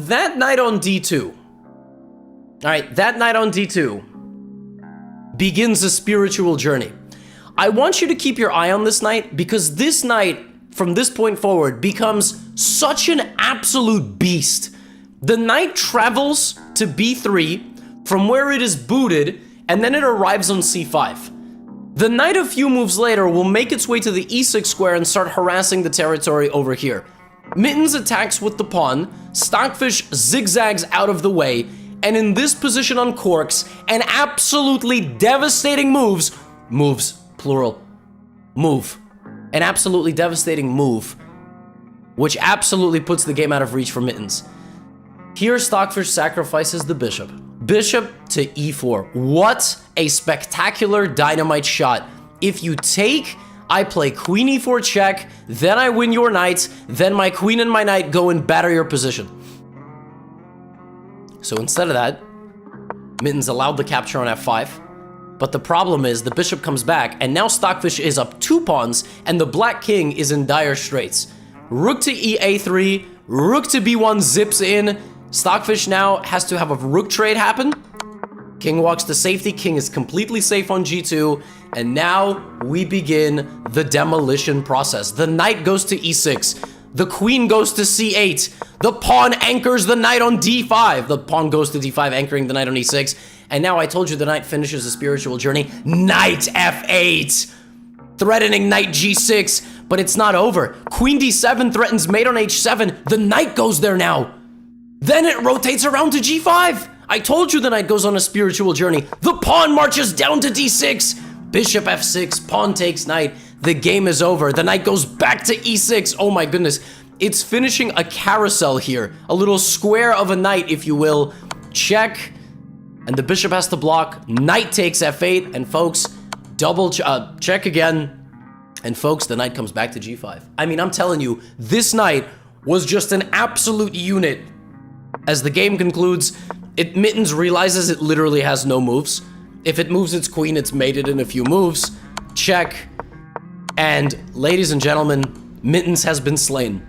that knight on d2. Alright, that knight on d2 begins a spiritual journey. I want you to keep your eye on this knight, because this knight, from this point forward, becomes such an absolute beast. The knight travels to b3 from where it is booted, and then it arrives on c5. The knight a few moves later will make its way to the e6 square and start harassing the territory over here. Mittens attacks with the pawn, Stockfish zigzags out of the way, and in this position on corks, an absolutely devastating plural, move. An absolutely devastating move, which absolutely puts the game out of reach for Mittens. Here, Stockfish sacrifices the bishop. Bishop to e4. What a spectacular dynamite shot. If you take, I play queen e4 check, then I win your knight, then my queen and my knight go and batter your position. So instead of that, Mittens allowed the capture on f5, but the problem is the bishop comes back, and now Stockfish is up 2 pawns, and the black king is in dire straits. Rook to ea3, rook to b1 zips in. Stockfish now has to have a rook trade happen. King walks to safety, king is completely safe on g2, and now we begin the demolition process. The knight goes to e6, the queen goes to c8, the pawn anchors the knight on d5, the pawn goes to d5, anchoring the knight on e6, and now I told you the knight finishes a spiritual journey. Knight f8, threatening knight g6, but it's not over. Queen d7 threatens mate on h7, the knight goes there now. Then it rotates around to g5. I told you the knight goes on a spiritual journey. The pawn marches down to d6. Bishop f6, pawn takes knight. The game is over. The knight goes back to e6. Oh my goodness. It's finishing a carousel here. A little square of a knight, if you will. Check. And the bishop has to block. Knight takes f8. And folks, double check again. And folks, the knight comes back to g5. I mean, I'm telling you, this knight was just an absolute unit. As the game concludes, Mittens realizes it literally has no moves. If it moves its queen, it's mated in a few moves. Check. And ladies and gentlemen, Mittens has been slain.